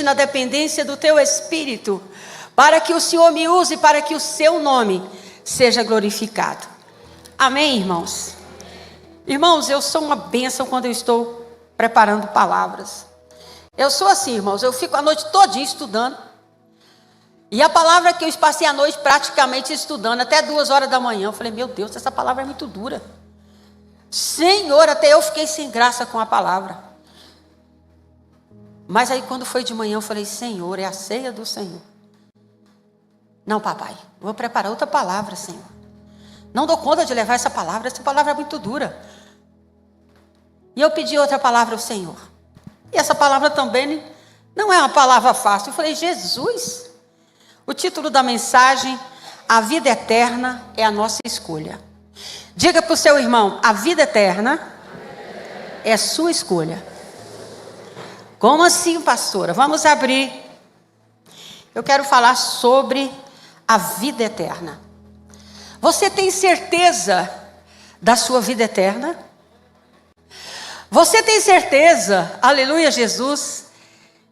na dependência do teu Espírito, para que o Senhor me use, para que o seu nome seja glorificado. Amém, irmãos? Irmãos, eu sou uma bênção quando eu estou preparando palavras. Eu sou assim, irmãos, eu fico a noite todinha estudando. E a palavra que eu passei a noite praticamente estudando, até 2 horas da manhã, eu falei, meu Deus, essa palavra é muito dura. Senhor, até eu fiquei sem graça com a palavra. Mas aí quando foi de manhã, eu falei, Senhor, é a ceia do Senhor. Não, papai, vou preparar outra palavra, Senhor. Não dou conta de levar essa palavra é muito dura. E eu pedi outra palavra ao Senhor. E essa palavra também não é uma palavra fácil. Eu falei, Jesus, o título da mensagem, a vida eterna é a nossa escolha. Diga para o seu irmão, a vida eterna é sua escolha. Como assim, pastora? Vamos abrir. Eu quero falar sobre a vida eterna. Você tem certeza da sua vida eterna? Você tem certeza, aleluia Jesus,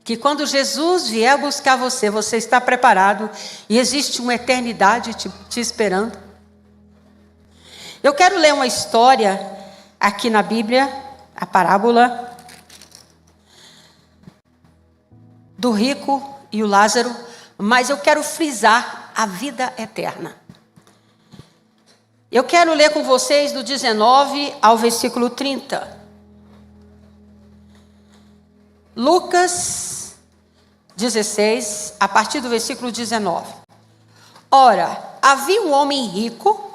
que quando Jesus vier buscar você, você está preparado e existe uma eternidade te esperando? Eu quero ler uma história aqui na Bíblia, a parábola do rico e o Lázaro, mas eu quero frisar a vida eterna. Eu quero ler com vocês do 19 ao versículo 30. Lucas 16, a partir do versículo 19. Ora, havia um homem rico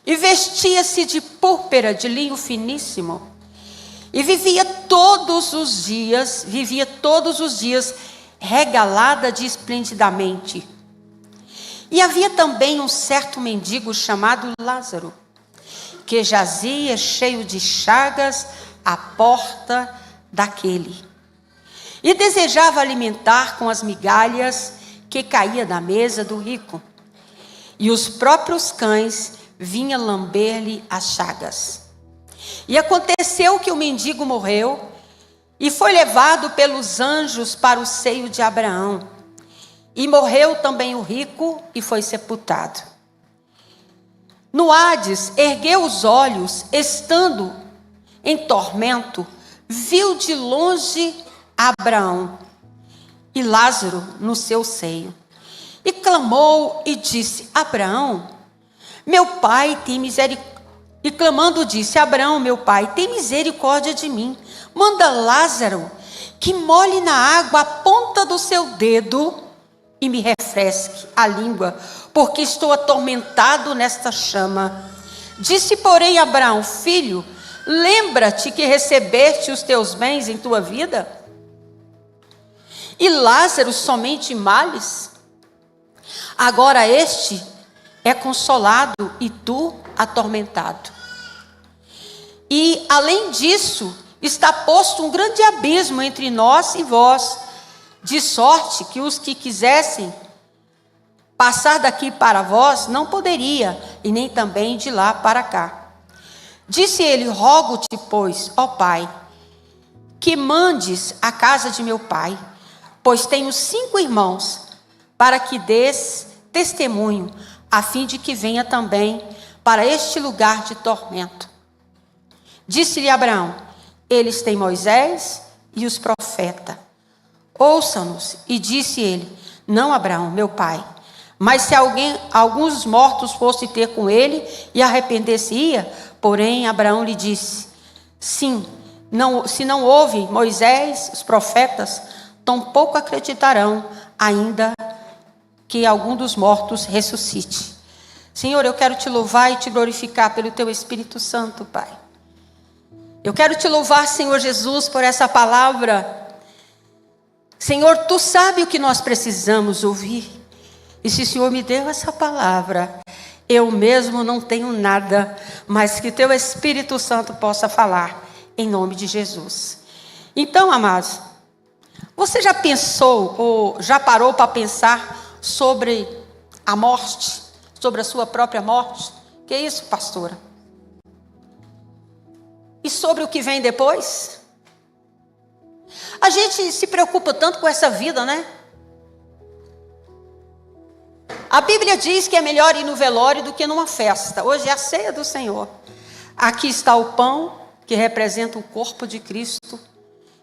e vestia-se de púrpura de linho finíssimo e vivia todos os dias regalada de esplendidamente. E havia também um certo mendigo chamado Lázaro, que jazia cheio de chagas à porta daquele, e desejava alimentar com as migalhas que caía da mesa do rico. E os próprios cães vinham lamber-lhe as chagas. E aconteceu que o mendigo morreu e foi levado pelos anjos para o seio de Abraão. E morreu também o rico e foi sepultado. No Hades, ergueu os olhos, estando em tormento, viu de longe Abraão e Lázaro no seu seio. E clamou e disse, Abraão, meu pai, tem misericórdia. E clamando disse, Abraão, meu pai, tem misericórdia de mim. Manda Lázaro que molhe na água a ponta do seu dedo e me refresque a língua, porque estou atormentado nesta chama. Disse, porém, Abraão, filho, lembra-te que recebeste os teus bens em tua vida? E Lázaro somente males? Agora este é consolado e tu atormentado. E além disso, está posto um grande abismo entre nós e vós, de sorte que os que quisessem passar daqui para vós não poderia, e nem também de lá para cá. Disse ele, rogo-te, pois, ó pai, que mandes a casa de meu pai, pois tenho 5 irmãos, para que dês testemunho, a fim de que venha também para este lugar de tormento. Disse-lhe Abraão, eles têm Moisés e os profetas. Ouçam-nos. E disse ele, não, Abraão, meu pai, mas se alguns dos mortos fosse ter com ele e arrepender-se-ia, porém Abraão lhe disse, sim, se não houve Moisés, os profetas, tampouco acreditarão, ainda que algum dos mortos ressuscite. Senhor, eu quero te louvar e te glorificar pelo teu Espírito Santo, Pai. Eu quero te louvar, Senhor Jesus, por essa palavra. Senhor, tu sabe o que nós precisamos ouvir. E se o Senhor me deu essa palavra, eu mesmo não tenho nada, mas que teu Espírito Santo possa falar, em nome de Jesus. Então, amados, você já pensou ou já parou para pensar sobre a morte, sobre a sua própria morte? Que isso, pastora? E sobre o que vem depois? A gente se preocupa tanto com essa vida, né? A Bíblia diz que é melhor ir no velório do que numa festa. Hoje é a ceia do Senhor. Aqui está o pão, que representa o corpo de Cristo,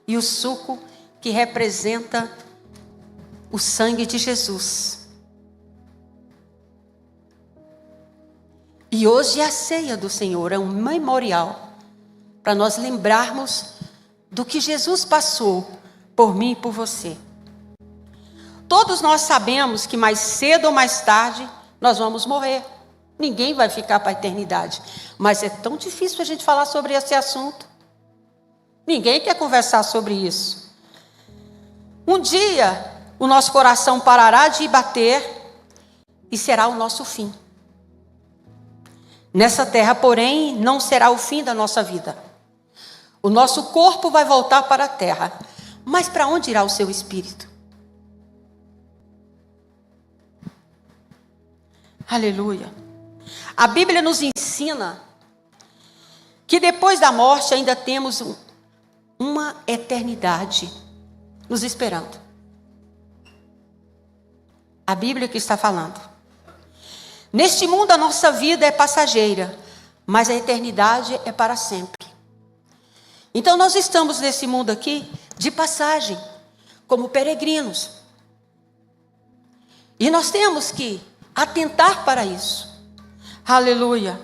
e o suco, que representa o sangue de Jesus. E hoje é a ceia do Senhor, é um memorial, para nós lembrarmos do que Jesus passou por mim e por você. Todos nós sabemos que mais cedo ou mais tarde nós vamos morrer. Ninguém vai ficar para a eternidade. Mas é tão difícil a gente falar sobre esse assunto. Ninguém quer conversar sobre isso. Um dia, o nosso coração parará de bater e será o nosso fim. Nessa terra, porém, não será o fim da nossa vida. O nosso corpo vai voltar para a terra. Mas para onde irá o seu espírito? Aleluia. A Bíblia nos ensina que depois da morte ainda temos uma eternidade nos esperando. A Bíblia que está falando. Neste mundo a nossa vida é passageira, mas a eternidade é para sempre. Então nós estamos nesse mundo aqui de passagem, como peregrinos. E nós temos que atentar para isso. Aleluia.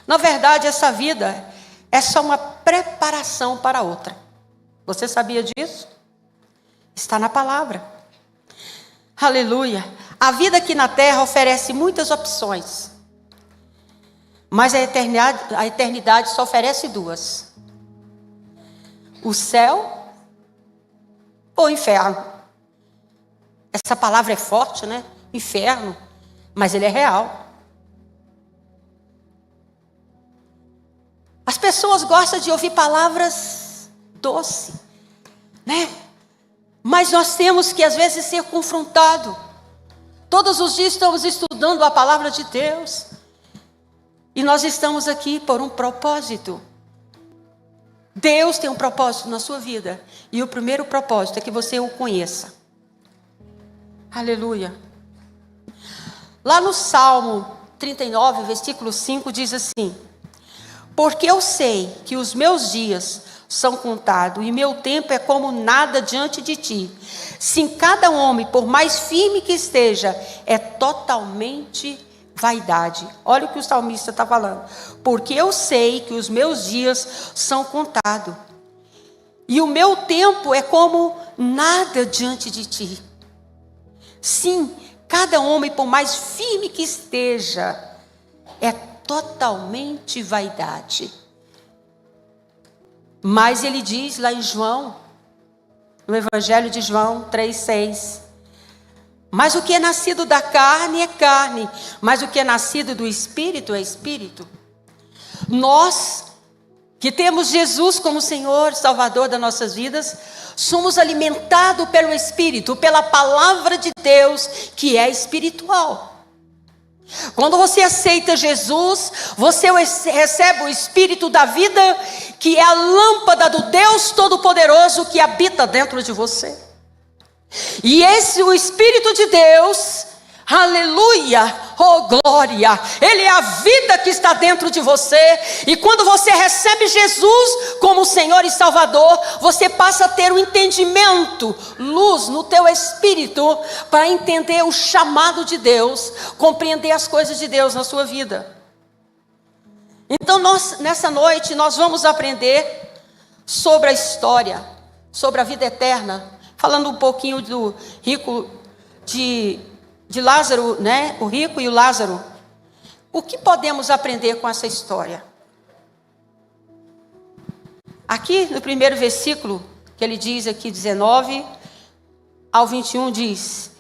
Na verdade, essa vida é só uma preparação para outra. Você sabia disso? Está na palavra. Aleluia. A vida aqui na terra oferece muitas opções. Mas a eternidade só oferece duas: o céu ou o inferno. Essa palavra é forte, né? Inferno. Mas ele é real. As pessoas gostam de ouvir palavras doces, né? Mas nós temos que às vezes ser confrontados. Todos os dias estamos estudando a palavra de Deus. E nós estamos aqui por um propósito. Deus tem um propósito na sua vida. E o primeiro propósito é que você o conheça. Aleluia. Lá no Salmo 39, versículo 5, diz assim: porque eu sei que os meus dias são contados, e meu tempo é como nada diante de ti. Sim, cada homem, por mais firme que esteja, é totalmente vaidade. Olha o que o salmista está falando. Porque eu sei que os meus dias são contados, e o meu tempo é como nada diante de ti. Sim, cada homem, por mais firme que esteja, é totalmente vaidade. Mas ele diz lá em João, no Evangelho de João 3,6: mas o que é nascido da carne é carne, mas o que é nascido do Espírito é Espírito. Nós, que temos Jesus como Senhor e Salvador das nossas vidas, somos alimentados pelo Espírito, pela palavra de Deus, que é espiritual. Quando você aceita Jesus, você recebe o Espírito da vida, que é a lâmpada do Deus Todo-Poderoso que habita dentro de você. E o Espírito de Deus, aleluia, oh glória, ele é a vida que está dentro de você. E quando você recebe Jesus como Senhor e Salvador, você passa a ter um entendimento, luz no teu espírito, para entender o chamado de Deus, compreender as coisas de Deus na sua vida. Então nessa noite nós vamos aprender sobre a história, sobre a vida eterna, falando um pouquinho do rico de Lázaro, né? O rico e o Lázaro. O que podemos aprender com essa história? Aqui no primeiro versículo, que ele diz aqui, 19 ao 21, diz: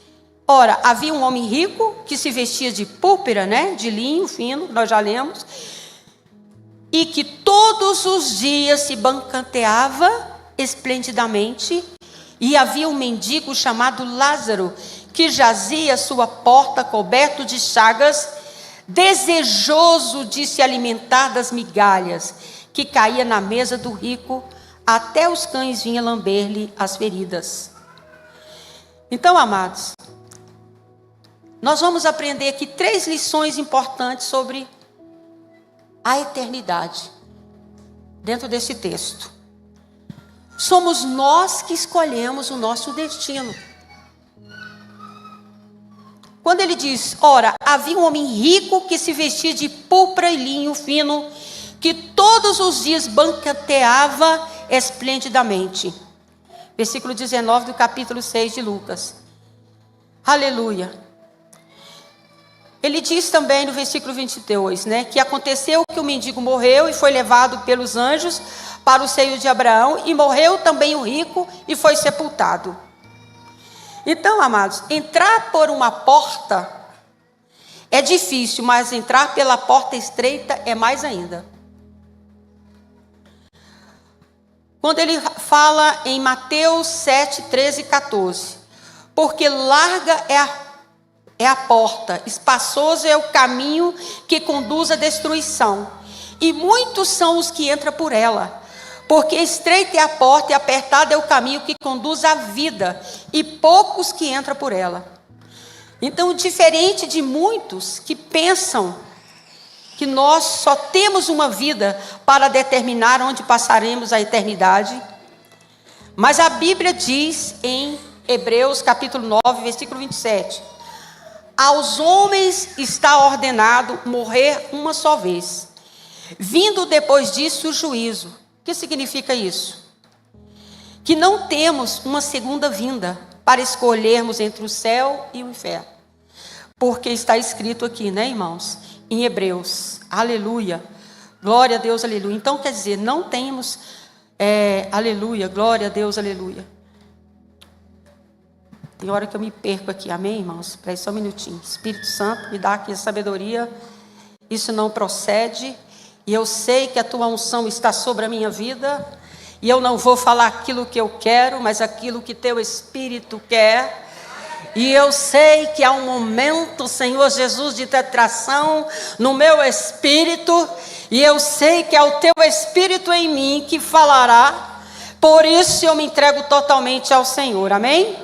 ora, havia um homem rico que se vestia de púrpura, né? De linho fino, nós já lemos, e que todos os dias se banqueteava esplendidamente. E havia um mendigo chamado Lázaro, que jazia à sua porta coberto de chagas, desejoso de se alimentar das migalhas que caía na mesa do rico, até os cães vinham lamber-lhe as feridas. Então, amados, nós vamos aprender aqui 3 lições importantes sobre a eternidade, dentro desse texto. Somos nós que escolhemos o nosso destino. Quando ele diz, ora, havia um homem rico que se vestia de púrpura e linho fino, que todos os dias banqueteava esplendidamente. Versículo 19 do capítulo 6 de Lucas. Aleluia. Ele diz também no versículo 22, né, que aconteceu que o mendigo morreu e foi levado pelos anjos para o seio de Abraão, e morreu também o rico e foi sepultado. Então, amados, entrar por uma porta é difícil, mas entrar pela porta estreita é mais ainda. Quando ele fala em Mateus 7, 13 e 14, porque larga é a porta, espaçoso é o caminho que conduz à destruição, e muitos são os que entram por ela. Porque estreita é a porta e apertado é o caminho que conduz à vida, e poucos que entram por ela. Então, diferente de muitos que pensam que nós só temos uma vida para determinar onde passaremos a eternidade, mas a Bíblia diz em Hebreus capítulo 9, versículo 27, aos homens está ordenado morrer uma só vez, vindo depois disso o juízo. O que significa isso? Que não temos uma segunda vinda para escolhermos entre o céu e o inferno. Porque está escrito aqui, né, irmãos? Em Hebreus. Aleluia. Glória a Deus, aleluia. Então, quer dizer, não temos... aleluia, glória a Deus, aleluia. Tem hora que eu me perco aqui, amém, irmãos? Espera aí só um minutinho. Espírito Santo, me dá aqui a sabedoria. Isso não procede. E eu sei que a tua unção está sobre a minha vida. E eu não vou falar aquilo que eu quero, mas aquilo que teu Espírito quer. E eu sei que há um momento, Senhor Jesus, de tração no meu espírito. E eu sei que é o teu Espírito em mim que falará. Por isso eu me entrego totalmente ao Senhor, amém?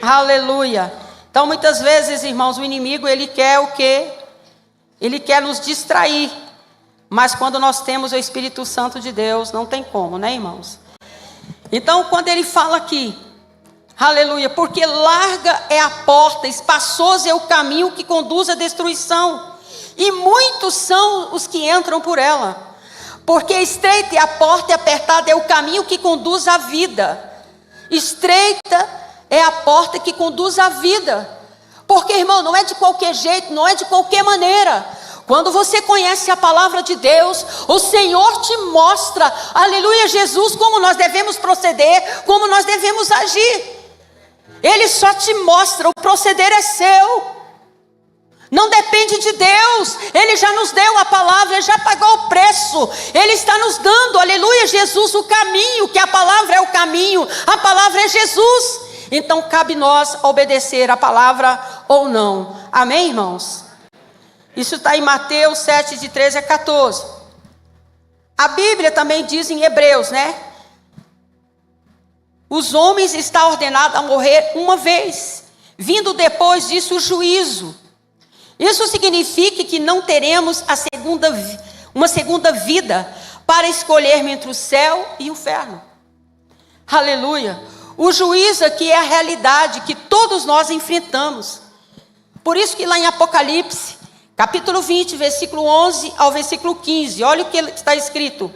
Aleluia. Então muitas vezes, irmãos, o inimigo ele quer o quê? Ele quer nos distrair. Mas quando nós temos o Espírito Santo de Deus, não tem como, né, irmãos? Então, quando ele fala aqui, aleluia, porque larga é a porta, espaçoso é o caminho que conduz à destruição, e muitos são os que entram por ela. Porque estreita é a porta e apertada é o caminho que conduz à vida. Estreita é a porta que conduz à vida. Porque, irmão, não é de qualquer jeito, não é de qualquer maneira. Quando você conhece a palavra de Deus, o Senhor te mostra, aleluia, Jesus, como nós devemos proceder, como nós devemos agir. Ele só te mostra, o proceder é seu. Não depende de Deus. Ele já nos deu a palavra, ele já pagou o preço. Ele está nos dando, aleluia, Jesus, o caminho, que a palavra é o caminho, a palavra é Jesus. Então cabe nós obedecer a palavra ou não. Amém, irmãos? Isso está em Mateus 7, de 13 a 14. A Bíblia também diz em Hebreus, né? Os homens estão ordenados a morrer uma vez, vindo depois disso o juízo. Isso significa que não teremos uma segunda vida para escolhermos entre o céu e o inferno. Aleluia. O juízo aqui é a realidade que todos nós enfrentamos. Por isso que lá em Apocalipse, capítulo 20, versículo 11 ao versículo 15, olha o que está escrito.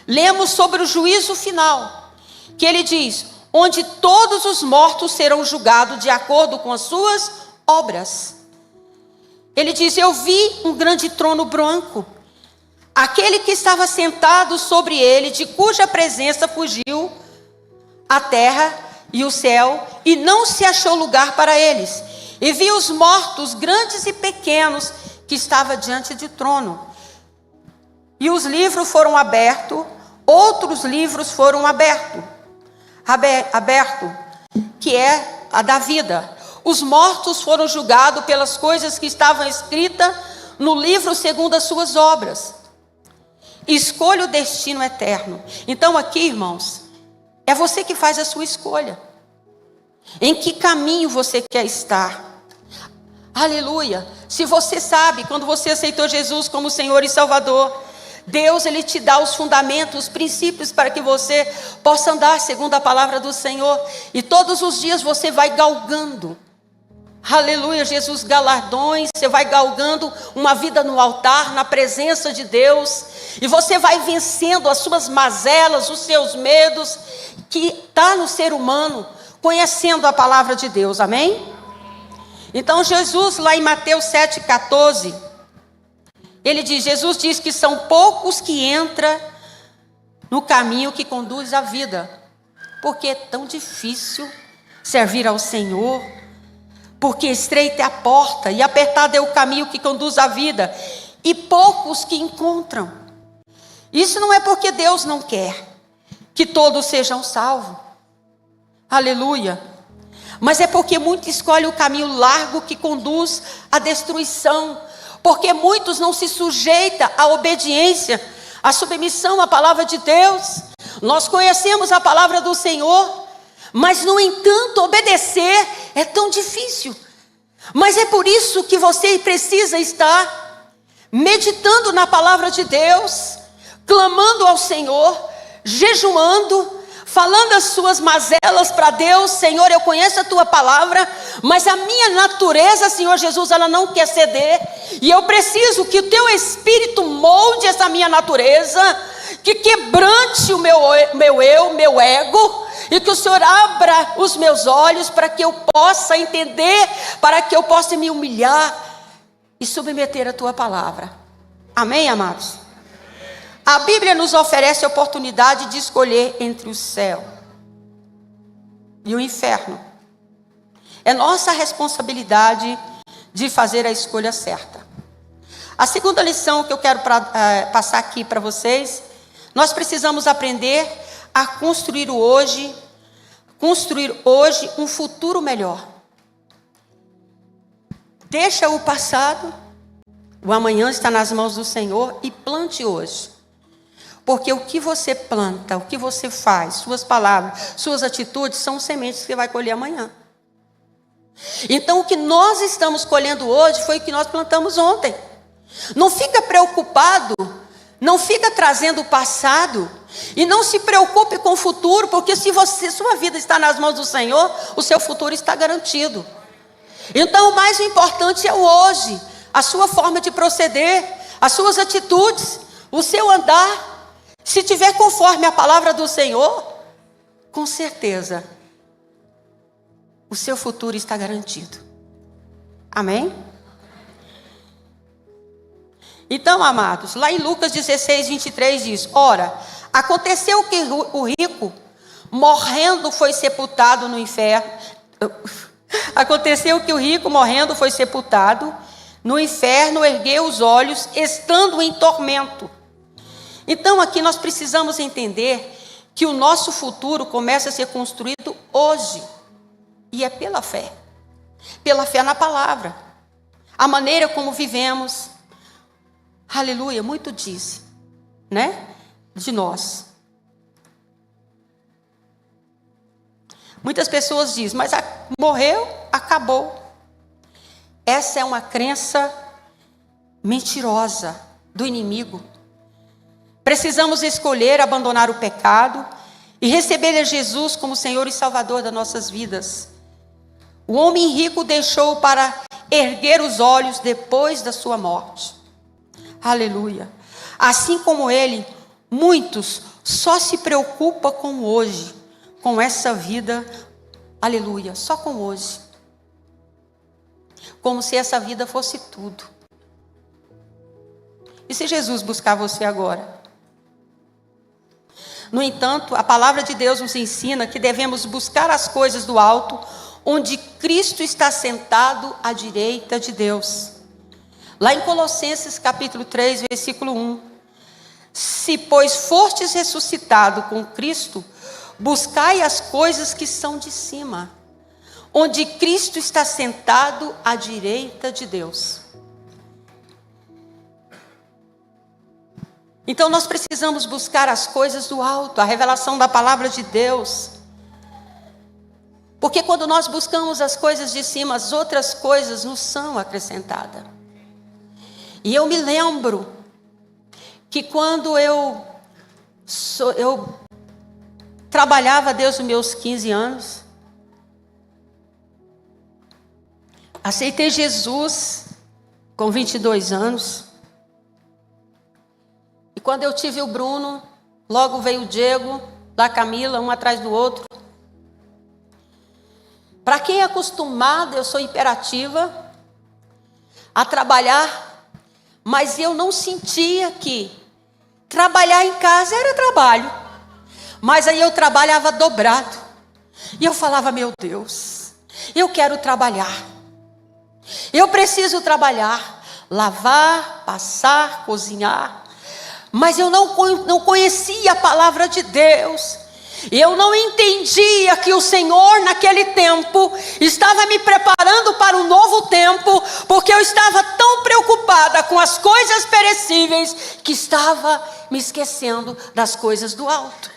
Lemos sobre o juízo final, que ele diz, onde todos os mortos serão julgados de acordo com as suas obras. Ele diz, eu vi um grande trono branco, aquele que estava sentado sobre ele, de cuja presença fugiu a terra e o céu, e não se achou lugar para eles. E vi os mortos, grandes e pequenos, que estavam diante do trono. E os livros foram abertos, outros livros foram abertos, que é a da vida. Os mortos foram julgados pelas coisas que estavam escritas no livro segundo as suas obras. escolha o destino eterno. Então aqui, irmãos, é você que faz a sua escolha. Em que caminho você quer estar? Aleluia. Se você sabe, quando você aceitou Jesus como Senhor e Salvador, Deus, Ele te dá os fundamentos, os princípios para que você possa andar segundo a palavra do Senhor. E todos os dias você vai galgando. Aleluia, Jesus, galardões. Você vai galgando uma vida no altar, na presença de Deus. E você vai vencendo as suas mazelas, os seus medos, que está no ser humano, conhecendo a palavra de Deus, amém? Então Jesus, lá em Mateus 7,14, Jesus diz que são poucos que entram no caminho que conduz à vida, porque é tão difícil servir ao Senhor, porque estreita é a porta e apertado é o caminho que conduz à vida, e poucos que encontram. Isso não é porque Deus não quer que todos sejam salvos, aleluia, mas é porque muitos escolhem o caminho largo que conduz à destruição, porque muitos não se sujeitam à obediência, à submissão à palavra de Deus. Nós conhecemos a palavra do Senhor, mas no entanto obedecer é tão difícil. Mas é por isso que você precisa estar meditando na palavra de Deus, clamando ao Senhor, jejuando, falando as suas mazelas para Deus. Senhor, eu conheço a tua palavra, mas a minha natureza, Senhor Jesus, ela não quer ceder, e eu preciso que o teu Espírito molde essa minha natureza, que quebrante o meu ego, e que o Senhor abra os meus olhos para que eu possa entender, para que eu possa me humilhar e submeter a tua palavra. Amém, amados? A Bíblia nos oferece a oportunidade de escolher entre o céu e o inferno. É nossa responsabilidade de fazer a escolha certa. A segunda lição que eu quero passar aqui para vocês: nós precisamos aprender a construir hoje um futuro melhor. Deixa o passado, o amanhã está nas mãos do Senhor, e plante hoje. Porque o que você planta, o que você faz, suas palavras, suas atitudes, são sementes que você vai colher amanhã. Então o que nós estamos colhendo hoje foi o que nós plantamos ontem. Não fica preocupado, não fica trazendo o passado, e não se preocupe com o futuro, porque se sua vida está nas mãos do Senhor, o seu futuro está garantido. Então o mais importante é o hoje, a sua forma de proceder, as suas atitudes, o seu andar. Se tiver conforme a palavra do Senhor, com certeza o seu futuro está garantido. Amém? Então, amados, lá em Lucas 16, 23 diz: ora, aconteceu que o rico, morrendo, foi sepultado no inferno. Aconteceu que o rico, morrendo, foi sepultado no inferno, ergueu os olhos, estando em tormento. Então aqui nós precisamos entender que o nosso futuro começa a ser construído hoje, e é pela fé na palavra, a maneira como vivemos. Aleluia, muito diz, né, de nós. Muitas pessoas dizem, mas morreu, acabou. Essa é uma crença mentirosa do inimigo. Precisamos escolher abandonar o pecado e receber a Jesus como Senhor e Salvador das nossas vidas. O homem rico deixou para erguer os olhos depois da sua morte. Aleluia. Assim como ele, muitos só se preocupam com hoje, com essa vida, aleluia, só com hoje. Como se essa vida fosse tudo. E se Jesus buscar você agora? No entanto, a palavra de Deus nos ensina que devemos buscar as coisas do alto, onde Cristo está sentado à direita de Deus. Lá em Colossenses capítulo 3, versículo 1. Se, pois, fostes ressuscitado com Cristo, buscai as coisas que são de cima, onde Cristo está sentado à direita de Deus. Então nós precisamos buscar as coisas do alto, a revelação da palavra de Deus. Porque quando nós buscamos as coisas de cima, as outras coisas nos são acrescentadas. E eu me lembro que quando eu trabalhava desde os meus 15 anos, aceitei Jesus com 22 anos. E quando eu tive o Bruno, logo veio o Diego, da Camila, um atrás do outro. Para quem é acostumado, eu sou imperativa a trabalhar, mas eu não sentia que trabalhar em casa era trabalho. Mas aí eu trabalhava dobrado. E eu falava, meu Deus, eu quero trabalhar. Eu preciso trabalhar, lavar, passar, cozinhar. Mas eu não conhecia a palavra de Deus. Eu não entendia que o Senhor naquele tempo estava me preparando para um novo tempo, porque eu estava tão preocupada com as coisas perecíveis que estava me esquecendo das coisas do alto.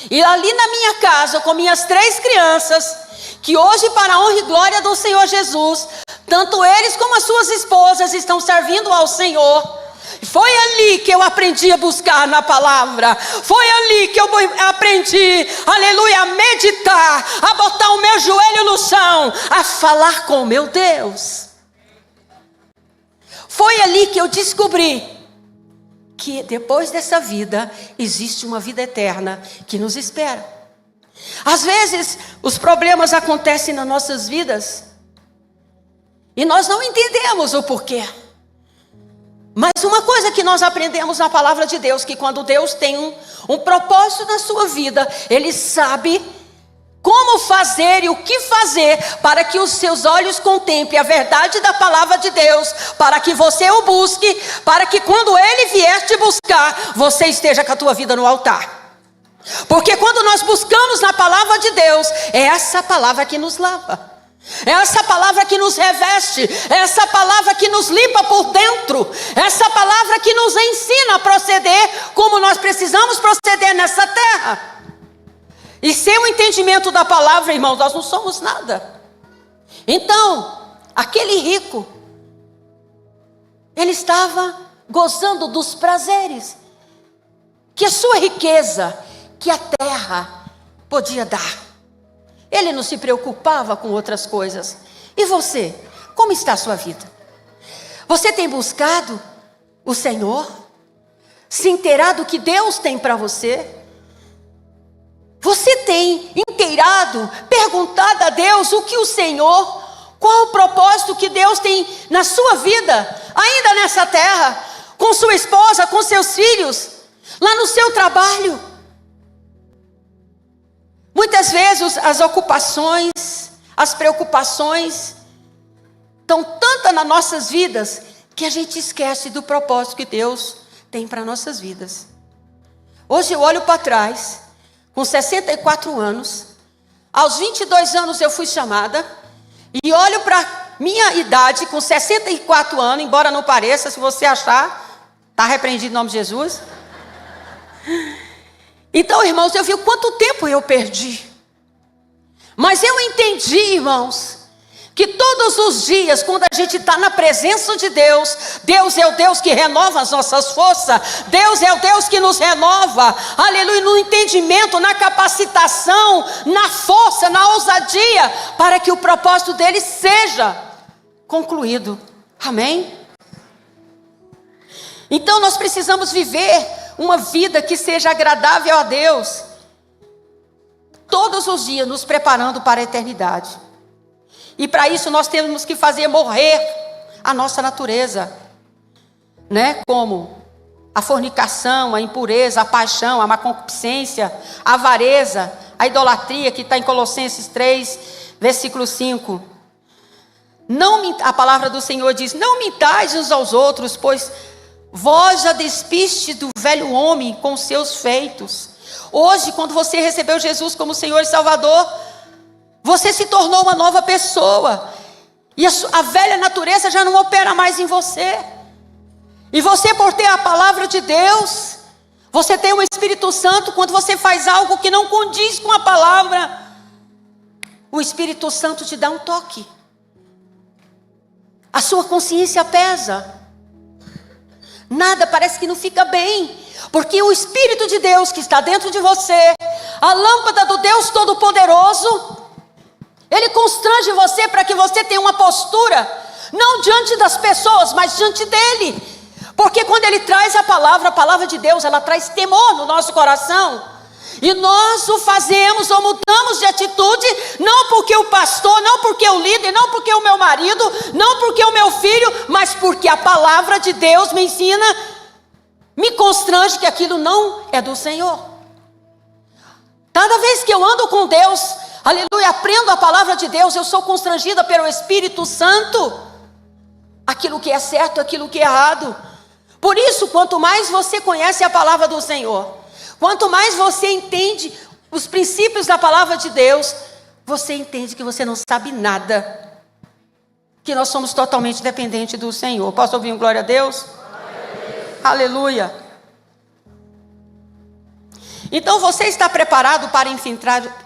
E ali na minha casa, com minhas 3 crianças, que hoje, para a honra e glória do Senhor Jesus, tanto eles como as suas esposas estão servindo ao Senhor. Foi ali que eu aprendi a buscar na palavra. Foi ali que eu aprendi, aleluia, a meditar, a botar o meu joelho no chão, a falar com o meu Deus. Foi ali que eu descobri que depois dessa vida existe uma vida eterna que nos espera. Às vezes os problemas acontecem nas nossas vidas e nós não entendemos o porquê. Mas uma coisa que nós aprendemos na palavra de Deus, que quando Deus tem um propósito na sua vida, Ele sabe como fazer e o que fazer para que os seus olhos contemplem a verdade da palavra de Deus, para que você o busque, para que quando Ele vier te buscar, você esteja com a tua vida no altar. Porque quando nós buscamos na palavra de Deus, é essa palavra que nos lava. É essa palavra que nos reveste, é essa palavra que nos limpa por dentro, é essa palavra que nos ensina a proceder como nós precisamos proceder nessa terra. E sem o entendimento da palavra, irmãos, nós não somos nada. Então, aquele rico, ele estava gozando dos prazeres que a sua riqueza, que a terra podia dar. Ele não se preocupava com outras coisas. E você? Como está a sua vida? Você tem buscado o Senhor? Se inteirar do que Deus tem para você? Você tem inteirado, perguntado a Deus o que o Senhor, qual o propósito que Deus tem na sua vida, ainda nessa terra, com sua esposa, com seus filhos, lá no seu trabalho? Muitas vezes as ocupações, as preocupações estão tantas nas nossas vidas que a gente esquece do propósito que Deus tem para nossas vidas. Hoje eu olho para trás, com 64 anos, aos 22 anos eu fui chamada, e olho para minha idade, com 64 anos, embora não pareça, se você achar, está repreendido em nome de Jesus. Então, irmãos, eu vi quanto tempo eu perdi. Mas eu entendi, irmãos, que todos os dias, quando a gente está na presença de Deus, Deus é o Deus que renova as nossas forças. Deus é o Deus que nos renova, aleluia, no entendimento, na capacitação, na força, na ousadia, para que o propósito dele seja concluído. Amém? Então nós precisamos viver uma vida que seja agradável a Deus, todos os dias nos preparando para a eternidade. E para isso nós temos que fazer morrer a nossa natureza, né? Como a fornicação, a impureza, a paixão, a má concupiscência, a avareza, a idolatria, que está em Colossenses 3, versículo 5. A palavra do Senhor diz: não mintais uns aos outros, pois vós já despiste do velho homem com seus feitos. Hoje, quando você recebeu Jesus como Senhor e Salvador, você se tornou uma nova pessoa. E a velha natureza já não opera mais em você. E você, por ter a palavra de Deus, você tem o Espírito Santo. Quando você faz algo que não condiz com a palavra, o Espírito Santo te dá um toque. A sua consciência pesa. Nada, parece que não fica bem. Porque o Espírito de Deus que está dentro de você, a lâmpada do Deus Todo-Poderoso, ele constrange você para que você tenha uma postura, não diante das pessoas, mas diante dele. Porque quando ele traz a palavra de Deus, ela traz temor no nosso coração. E nós o fazemos ou mudamos de atitude, não porque o pastor, não porque o líder, não porque o meu marido, não porque o meu filho, mas porque a palavra de Deus me ensina, me constrange que aquilo não é do Senhor. Cada vez que eu ando com Deus, aleluia, aprendo a palavra de Deus, eu sou constrangida pelo Espírito Santo. Aquilo que é certo, aquilo que é errado. Por isso, quanto mais você conhece a palavra do Senhor, quanto mais você entende os princípios da palavra de Deus, você entende que você não sabe nada, que nós somos totalmente dependentes do Senhor. Posso ouvir um glória a Deus? Aleluia. Então você está preparado para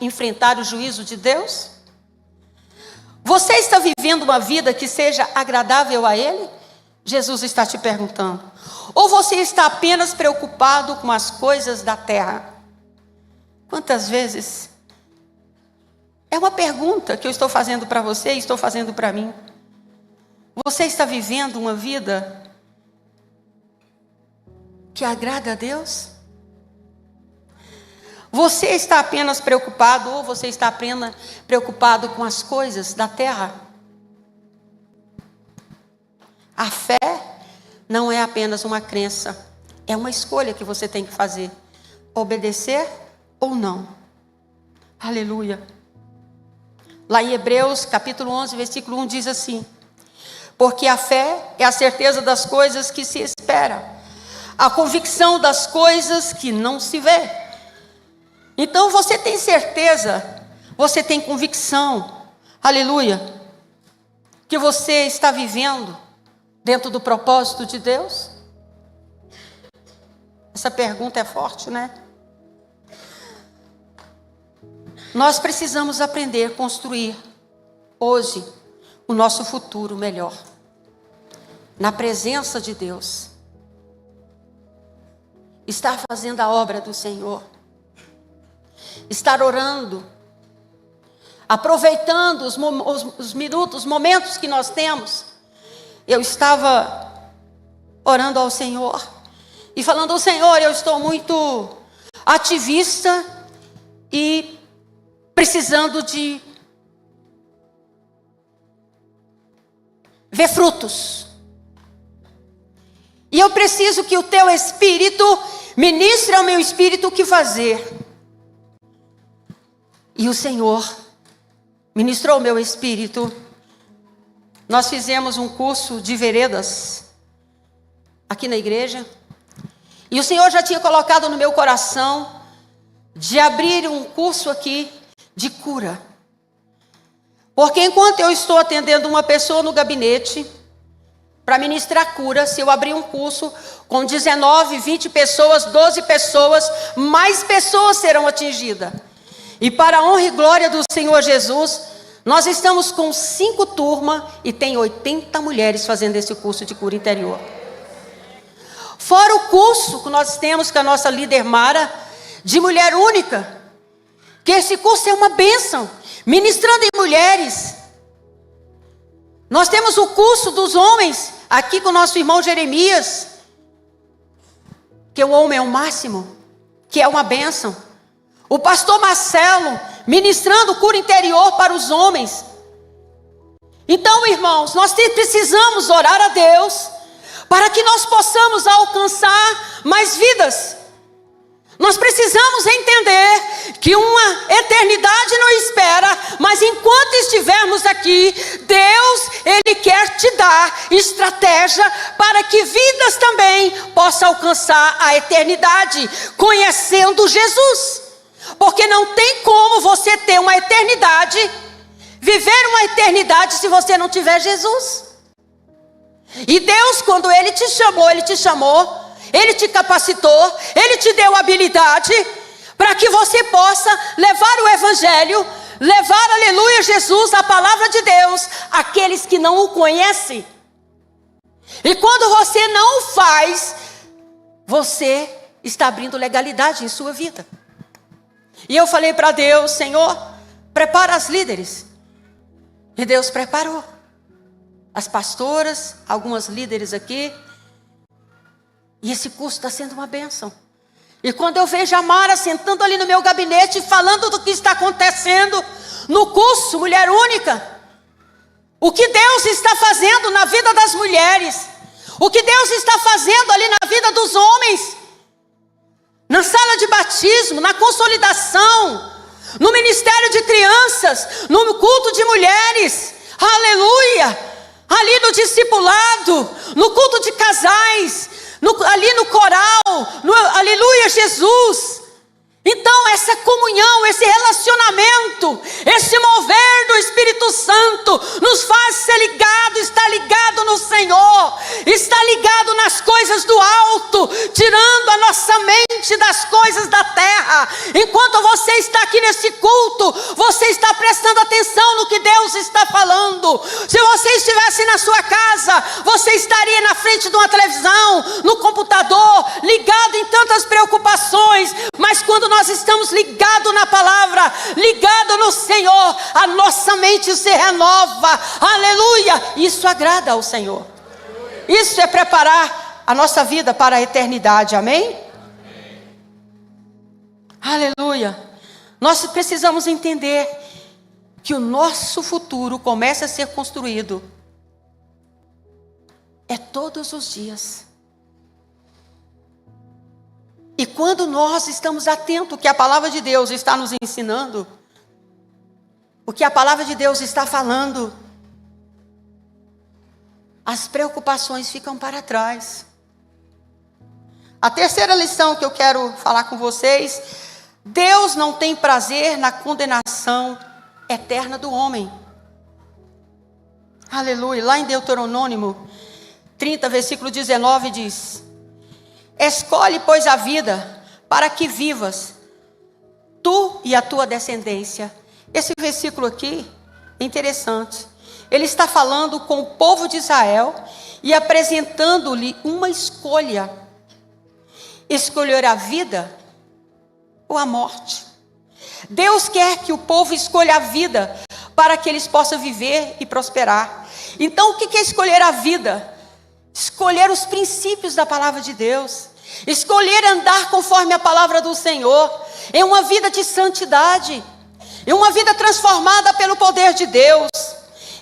enfrentar o juízo de Deus? Você está vivendo uma vida que seja agradável a Ele? Jesus está te perguntando. Ou você está apenas preocupado com as coisas da terra? Quantas vezes? É uma pergunta que eu estou fazendo para você e estou fazendo para mim. Você está vivendo uma vida que agrada a Deus? Você está apenas preocupado, ou você está apenas preocupado com as coisas da terra? A fé não é apenas uma crença, é uma escolha que você tem que fazer, obedecer ou não. Aleluia. Lá em Hebreus capítulo 11, versículo 1 diz assim: porque a fé é a certeza das coisas que se espera, a convicção das coisas que não se vê. Então você tem certeza, você tem convicção, aleluia, que você está vivendo dentro do propósito de Deus? Essa pergunta é forte, né? Nós precisamos aprender a construir hoje o nosso futuro melhor, na presença de Deus. Estar fazendo a obra do Senhor, estar orando, aproveitando os minutos, os momentos que nós temos. Eu estava orando ao Senhor e falando ao Senhor, eu estou muito ativista e precisando de ver frutos. E eu preciso que o teu Espírito ministre ao meu espírito o que fazer. E o Senhor ministrou ao meu espírito. Nós fizemos um curso de veredas aqui na igreja. E o Senhor já tinha colocado no meu coração de abrir um curso aqui de cura. Porque enquanto eu estou atendendo uma pessoa no gabinete para ministrar cura, se eu abrir um curso com 19, 20 pessoas, 12 pessoas, mais pessoas serão atingidas. E para a honra e glória do Senhor Jesus, nós estamos com 5 turmas e tem 80 mulheres fazendo esse curso de cura interior. Fora o curso que nós temos com a nossa líder Mara, de mulher única, que esse curso é uma bênção, ministrando em mulheres. Nós temos o curso dos homens, aqui com o nosso irmão Jeremias, que o homem é o máximo, que é uma bênção. O pastor Marcelo, ministrando cura interior para os homens. Então, irmãos, nós precisamos orar a Deus, para que nós possamos alcançar mais vidas. Nós precisamos entender que uma eternidade nos espera, mas enquanto estivermos aqui, Deus, Ele quer te dar estratégia para que vidas também possam alcançar a eternidade, conhecendo Jesus. Porque não tem como você ter uma eternidade, viver uma eternidade se você não tiver Jesus. E Deus, quando Ele te chamou, Ele te capacitou, Ele te deu habilidade para que você possa levar o Evangelho, levar, aleluia, Jesus, a palavra de Deus, àqueles que não o conhecem. E quando você não faz, você está abrindo legalidade em sua vida. E eu falei para Deus: Senhor, prepara as líderes. E Deus preparou as pastoras, algumas líderes aqui. E esse curso está sendo uma bênção. E quando eu vejo a Mara sentando ali no meu gabinete, falando do que está acontecendo no curso Mulher Única, o que Deus está fazendo na vida das mulheres, o que Deus está fazendo ali na vida dos homens, na sala de batismo, na consolidação, no ministério de crianças, no culto de mulheres, aleluia, ali no discipulado, no culto de casais, ali no coral, aleluia, Jesus. Então essa comunhão, esse relacionamento, esse mover do Espírito Santo nos faz ser ligado, estar ligado no Senhor, estar ligado nas coisas do alto, tirando a nossa mente das coisas da terra. Enquanto você está aqui nesse culto, você está prestando atenção no que Deus está falando. Se você estivesse na sua casa, você estaria na frente de uma televisão, no computador, ligado em tantas preocupações. Mas quando nós estamos ligados na palavra, ligados no Senhor, a nossa mente se renova, aleluia. Isso agrada ao Senhor. Isso é preparar a nossa vida para a eternidade, amém? Aleluia. Nós precisamos entender que o nosso futuro começa a ser construído todos os dias. E quando nós estamos atentos ao que a palavra de Deus está nos ensinando, o que a palavra de Deus está falando, as preocupações ficam para trás. A terceira lição que eu quero falar com vocês: Deus não tem prazer na condenação eterna do homem. Aleluia. Lá em Deuteronômio 30, versículo 19 diz: escolhe, pois, a vida, para que vivas, tu e a tua descendência. Esse versículo aqui é interessante. Ele está falando com o povo de Israel e apresentando-lhe uma escolha: escolher a vida ou a morte. Deus quer que o povo escolha a vida para que eles possam viver e prosperar. Então, o que é escolher a vida? Escolher os princípios da palavra de Deus, escolher andar conforme a palavra do Senhor, em uma vida de santidade, em uma vida transformada pelo poder de Deus.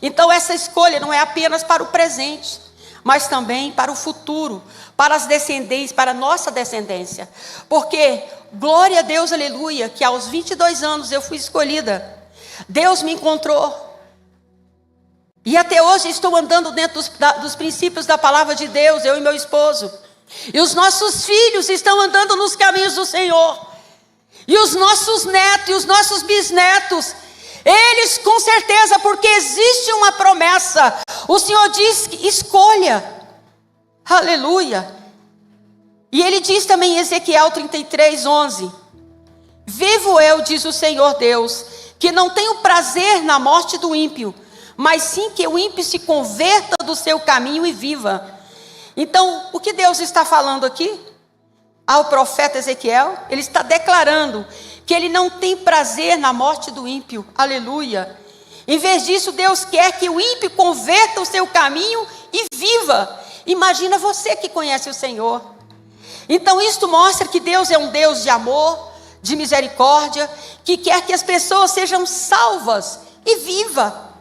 Então essa escolha não é apenas para o presente, mas também para o futuro, para as descendências, para a nossa descendência. Porque, glória a Deus, aleluia, que aos 22 anos eu fui escolhida. Deus me encontrou. E até hoje estou andando dentro dos princípios da palavra de Deus, eu e meu esposo. E os nossos filhos estão andando nos caminhos do Senhor. E os nossos netos e os nossos bisnetos, eles com certeza, porque existe uma promessa. O Senhor diz que escolha. Aleluia. E Ele diz também em Ezequiel 33, 11: vivo eu, diz o Senhor Deus, que não tenho prazer na morte do ímpio, mas sim que o ímpio se converta do seu caminho e viva. Então, o que Deus está falando aqui ao profeta Ezequiel? Ele está declarando que ele não tem prazer na morte do ímpio. Aleluia. Em vez disso, Deus quer que o ímpio converta o seu caminho e viva. Imagina você que conhece o Senhor. Então isto mostra que Deus é um Deus de amor, de misericórdia, que quer que as pessoas sejam salvas e viva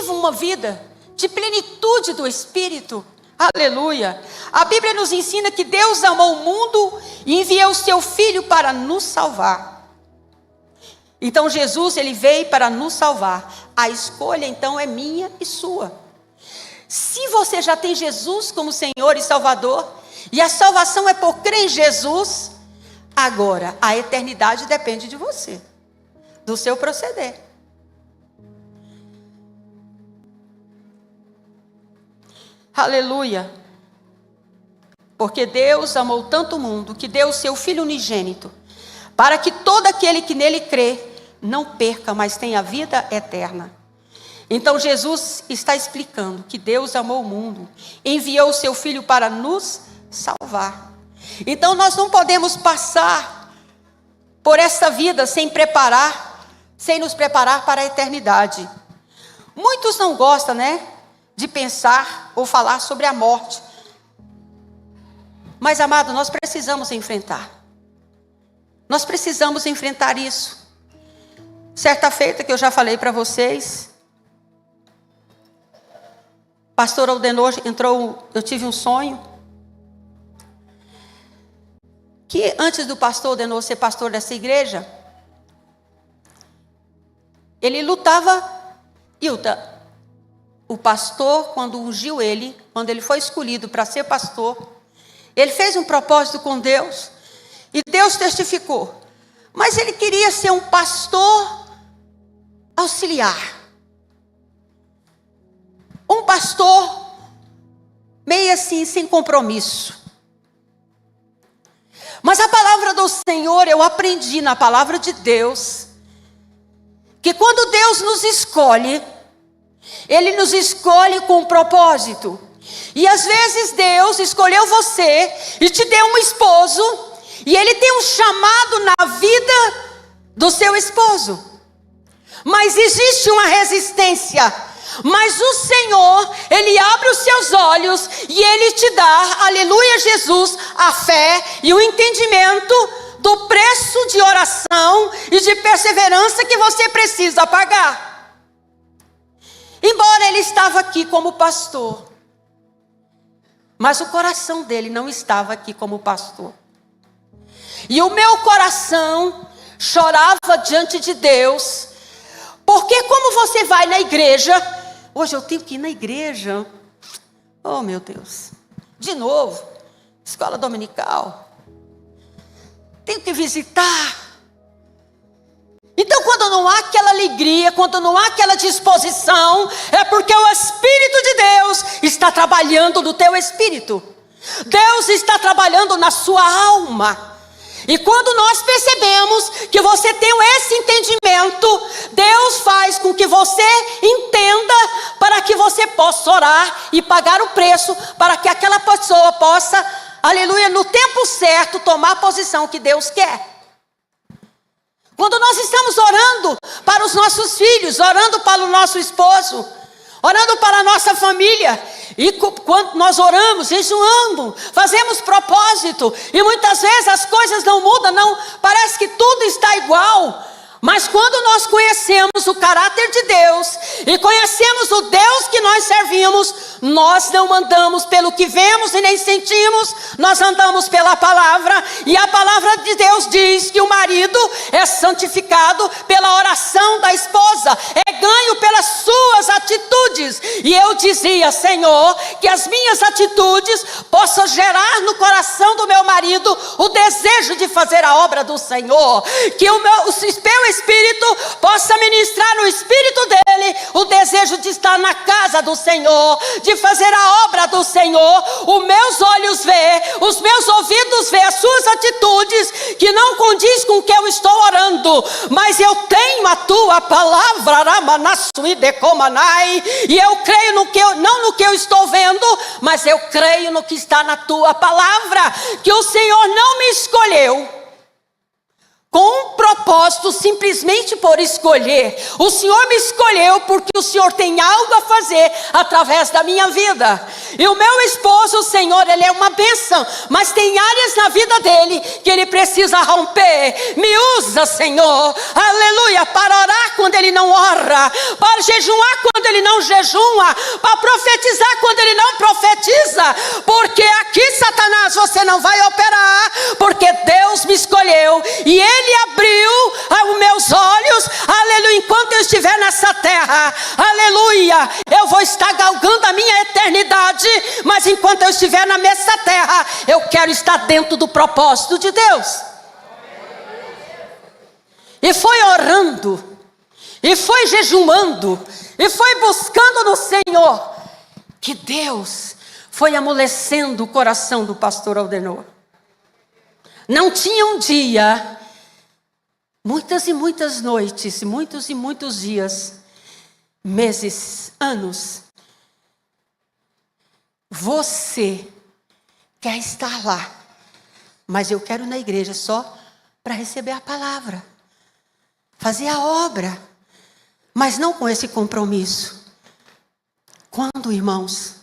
uma vida de plenitude do Espírito. Aleluia. A Bíblia nos ensina que Deus amou o mundo e enviou o seu Filho para nos salvar. Então Jesus, ele veio para nos salvar. A escolha então é minha e sua. Se você já tem Jesus como Senhor e Salvador, e a salvação é por crer em Jesus, agora a eternidade depende de você, do seu proceder. Aleluia. Porque Deus amou tanto o mundo que deu o seu Filho unigênito, para que todo aquele que nele crê não perca, mas tenha vida eterna. Então Jesus está explicando que Deus amou o mundo, enviou o seu Filho para nos salvar. Então nós não podemos passar por esta vida sem nos preparar para a eternidade. Muitos não gostam, de pensar ou falar sobre a morte. Mas, amado, nós precisamos enfrentar. Nós precisamos enfrentar isso. Certa feita que eu já falei para vocês, pastor Aldenor entrou, eu tive um sonho, que antes do pastor Aldenor ser pastor dessa igreja, ele lutava, Hilda, o pastor, quando ungiu ele, quando ele foi escolhido para ser pastor, ele fez um propósito com Deus, e Deus testificou, mas ele queria ser um pastor auxiliar, um pastor meio assim, sem compromisso. Mas a palavra do Senhor, eu aprendi na palavra de Deus, que quando Deus nos escolhe, Ele nos escolhe com um propósito. E às vezes Deus escolheu você e te deu um esposo, e Ele tem um chamado na vida do seu esposo. Mas existe uma resistência. Mas o Senhor, Ele abre os seus olhos e Ele te dá, aleluia Jesus, a fé e o entendimento do preço de oração e de perseverança que você precisa pagar. Embora Ele estava aqui como pastor, mas o coração dele não estava aqui como pastor. E o meu coração chorava diante de Deus, porque como você vai na igreja, hoje eu tenho que ir na igreja, oh meu Deus, de novo, escola dominical, tenho que visitar. Então quando não há aquela alegria, quando não há aquela disposição, é porque o Espírito de Deus está trabalhando no teu espírito. Deus está trabalhando na sua alma. E quando nós percebemos que você tem esse entendimento, Deus faz com que você entenda para que você possa orar e pagar o preço para que aquela pessoa possa, aleluia, no tempo certo tomar a posição que Deus quer. Quando nós estamos orando para os nossos filhos, orando para o nosso esposo, orando para a nossa família, e quando nós oramos, jejuando, fazemos propósito, e muitas vezes as coisas não mudam, não, parece que tudo está igual. Mas quando nós conhecemos o caráter de Deus, e conhecemos o Deus que nós servimos, nós não andamos pelo que vemos e nem sentimos, nós andamos pela palavra, e a palavra de Deus diz que o marido é santificado pela oração da esposa, é ganho pelas suas atitudes. E eu dizia, Senhor, que as minhas atitudes possam gerar no coração do meu marido o desejo de fazer a obra do Senhor, que o meu Espírito possa ministrar no espírito dele o desejo de estar na casa do Senhor, de fazer a obra do Senhor. Os meus olhos vê, os meus ouvidos vê as suas atitudes que não condiz com o que eu estou orando, mas eu tenho a tua palavra, e eu creio no que não no que eu estou vendo, mas eu creio no que está na tua palavra, que o Senhor não me escolheu com um propósito simplesmente por escolher. O Senhor me escolheu porque o Senhor tem algo a fazer através da minha vida. E o meu esposo, o Senhor, ele é uma bênção, mas tem áreas na vida dele que ele precisa romper. Me usa, Senhor, aleluia, para orar quando ele não ora, para jejuar quando ele não jejua, para profetizar quando ele não profetiza, porque aqui, Satanás, você não vai operar, porque Deus me escolheu e Ele abriu os meus olhos, aleluia, enquanto eu estiver nessa terra, aleluia, eu vou estar galgando a minha eternidade, mas enquanto eu estiver nessa terra, eu quero estar dentro do propósito de Deus. E foi orando, e foi jejuando, e foi buscando no Senhor, que Deus foi amolecendo o coração do pastor Aldenor. Não tinha um dia, muitas e muitas noites, muitos e muitos dias, meses, anos. Você quer estar lá, mas eu quero ir na igreja só para receber a palavra, fazer a obra, mas não com esse compromisso. Quando, irmãos,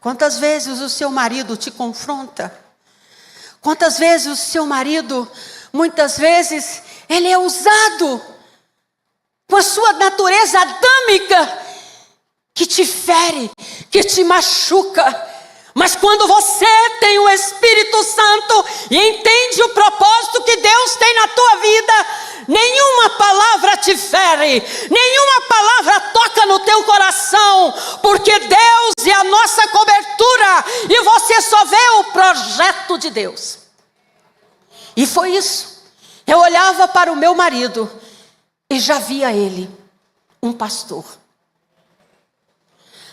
quantas vezes o seu marido te confronta? Quantas vezes o seu marido, muitas vezes, ele é usado com a sua natureza adâmica, que te fere, que te machuca. Mas quando você tem o Espírito Santo e entende o propósito que Deus tem na tua vida, nenhuma palavra te fere, nenhuma palavra toca no teu coração, porque Deus é a nossa cobertura e você só vê o projeto de Deus. E foi isso. Eu olhava para o meu marido e já via ele, um pastor.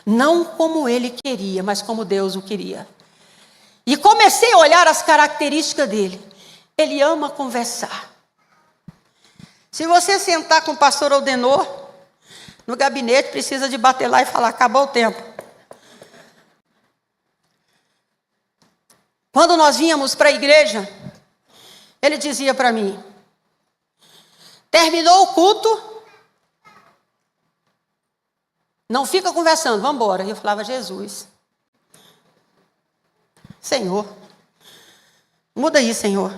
Não como ele queria, mas como Deus o queria. E comecei a olhar as características dele. Ele ama conversar. Se você sentar com o pastor Aldenor no gabinete, precisa de bater lá e falar, acabou o tempo. Quando nós vínhamos para a igreja, ele dizia para mim, terminou o culto, não fica conversando, vamos embora. E eu falava, Jesus, Senhor, muda aí, Senhor.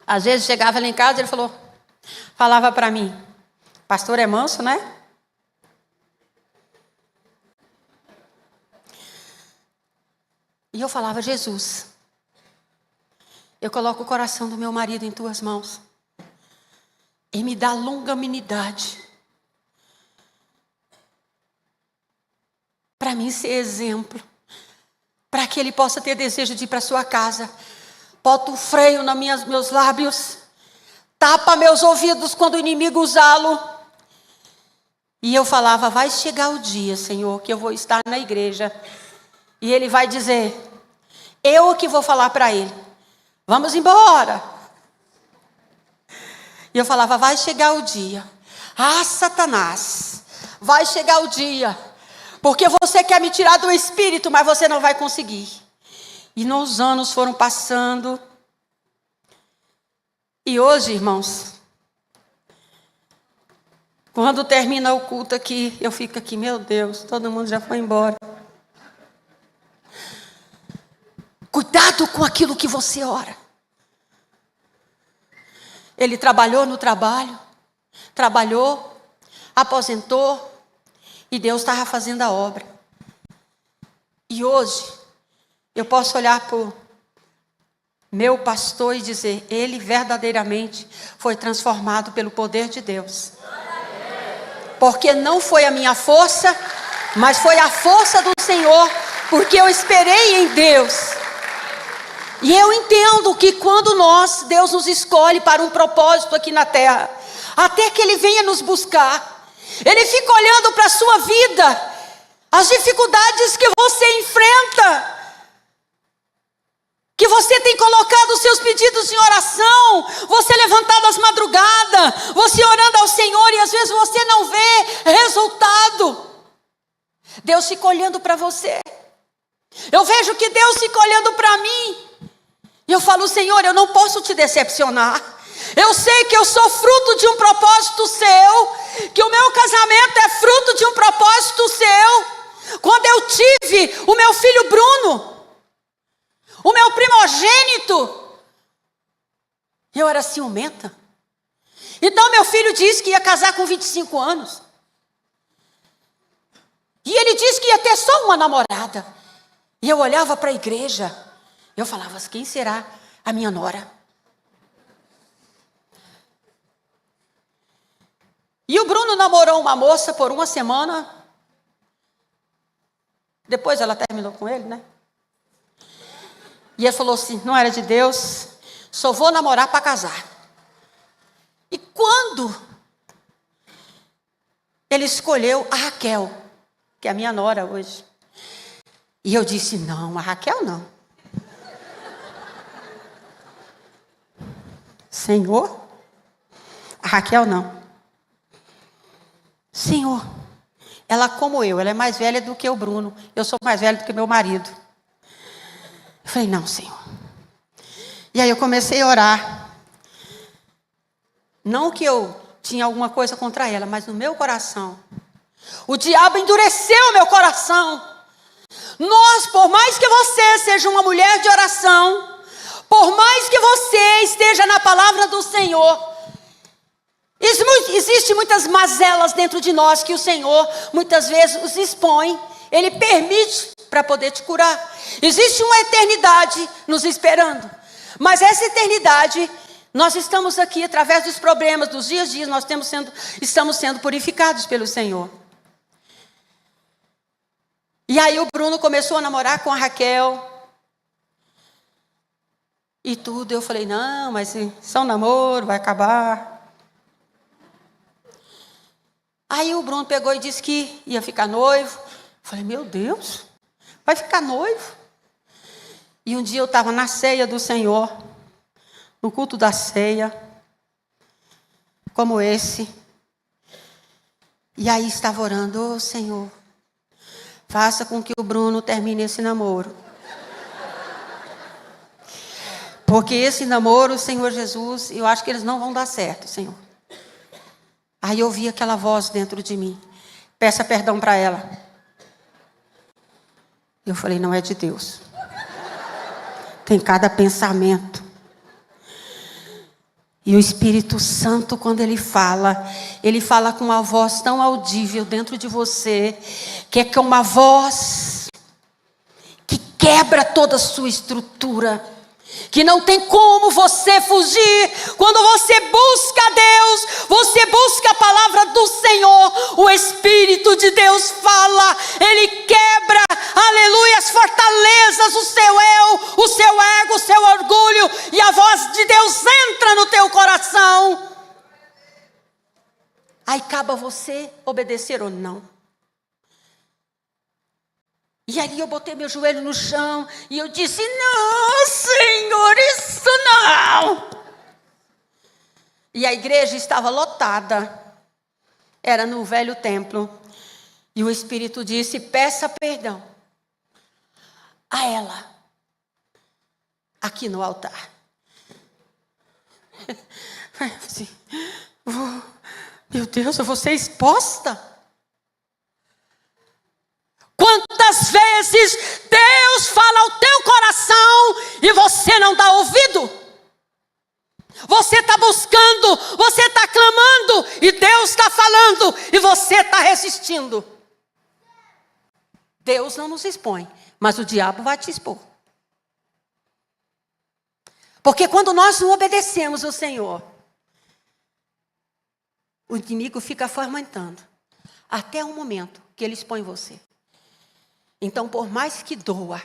Às vezes chegava lá em casa, ele falava para mim, pastor é manso, né? E eu falava, Jesus, eu coloco o coração do meu marido em tuas mãos. E me dá longanimidade. Para mim ser exemplo. Para que ele possa ter desejo de ir para sua casa. Bota o freio nos meus lábios. Tapa meus ouvidos quando o inimigo usá-lo. E eu falava, vai chegar o dia, Senhor, que eu vou estar na igreja. E ele vai dizer, eu que vou falar para ele. Vamos embora. E eu falava, vai chegar o dia. Ah, Satanás, vai chegar o dia. Porque você quer me tirar do espírito, mas você não vai conseguir. E nos anos foram passando. E hoje, irmãos, quando termina o culto aqui, eu fico aqui, meu Deus, todo mundo já foi embora. Cuidado com aquilo que você ora. Ele trabalhou no trabalho, trabalhou, aposentou, e Deus estava fazendo a obra. E hoje, eu posso olhar para o meu pastor e dizer, ele verdadeiramente foi transformado pelo poder de Deus. Porque não foi a minha força, mas foi a força do Senhor, porque eu esperei em Deus. E eu entendo que quando Deus nos escolhe para um propósito aqui na terra, até que Ele venha nos buscar, Ele fica olhando para a sua vida, as dificuldades que você enfrenta, que você tem colocado os seus pedidos em oração, você levantado às madrugadas, você orando ao Senhor e às vezes você não vê resultado. Deus fica olhando para você. Eu vejo que Deus fica olhando para mim. E eu falo, Senhor, eu não posso te decepcionar. Eu sei que eu sou fruto de um propósito seu, que o meu casamento é fruto de um propósito seu. Quando eu tive o meu filho Bruno, o meu primogênito, eu era ciumenta. Então meu filho disse que ia casar com 25 anos. E ele disse que ia ter só uma namorada. E eu olhava para a igreja, eu falava, quem será a minha nora? E o Bruno namorou uma moça por uma semana. Depois ela terminou com ele, né? E ele falou assim, não era de Deus, só vou namorar para casar. E quando ele escolheu a Raquel, que é a minha nora hoje. E eu disse, não, a Raquel não. Senhor, a Raquel não. Senhor, ela como eu, ela é mais velha do que o Bruno. Eu sou mais velha do que meu marido. Eu falei, não, Senhor. E aí eu comecei a orar. Não que eu tinha alguma coisa contra ela, mas no meu coração. O diabo endureceu meu coração. Nós, por mais que você seja uma mulher de oração, por mais que você esteja na palavra do Senhor, existem muitas mazelas dentro de nós que o Senhor muitas vezes os expõe. Ele permite para poder te curar. Existe uma eternidade nos esperando. Mas essa eternidade, nós estamos aqui através dos problemas, dos dias a dias, nós estamos sendo purificados pelo Senhor. E aí o Bruno começou a namorar com a Raquel. E tudo, eu falei, não, mas só um namoro, vai acabar. Aí o Bruno pegou e disse que ia ficar noivo. Eu falei, meu Deus, vai ficar noivo? E um dia eu estava na ceia do Senhor, no culto da ceia, como esse. E aí estava orando, ô Senhor, faça com que o Bruno termine esse namoro. Porque esse namoro, Senhor Jesus, eu acho que eles não vão dar certo, Senhor. Aí eu ouvi aquela voz dentro de mim. Peça perdão para ela. Eu falei, não é de Deus. Tem cada pensamento. E o Espírito Santo, quando ele fala com uma voz tão audível dentro de você, que é uma voz que quebra toda a sua estrutura, que não tem como você fugir. Quando você busca Deus, você busca a palavra do Senhor, o Espírito de Deus fala, ele quebra, aleluia, as fortalezas, o seu eu, o seu ego, o seu orgulho, e a voz de Deus entra no teu coração. Aí cabe a você obedecer ou não. E aí eu botei meu joelho no chão e eu disse, não, Senhor, isso não. E a igreja estava lotada. Era no velho templo. E o Espírito disse, peça perdão a ela, aqui no altar. Assim, meu Deus, eu vou ser exposta. Quantas vezes Deus fala ao teu coração e você não dá ouvido? Você está buscando, você está clamando e Deus está falando e você está resistindo. Deus não nos expõe, mas o diabo vai te expor. Porque quando nós não obedecemos ao Senhor, o inimigo fica fermentando até o momento que ele expõe você. Então, por mais que doa,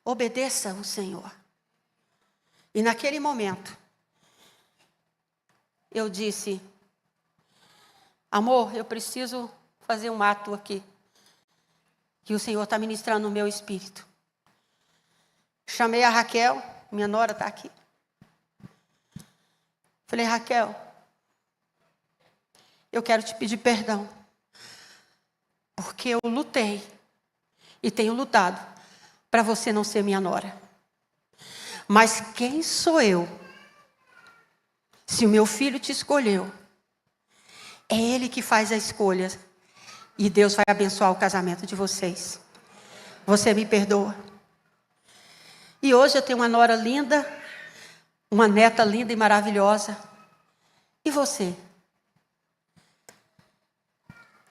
obedeça ao Senhor. E naquele momento, eu disse, amor, eu preciso fazer um ato aqui, que o Senhor está ministrando no meu espírito. Chamei a Raquel, minha nora está aqui. Falei, Raquel, eu quero te pedir perdão, porque eu lutei. E tenho lutado para você não ser minha nora. Mas quem sou eu? Se o meu filho te escolheu, é ele que faz a escolha. E Deus vai abençoar o casamento de vocês. Você me perdoa. E hoje eu tenho uma nora linda, uma neta linda e maravilhosa. E você?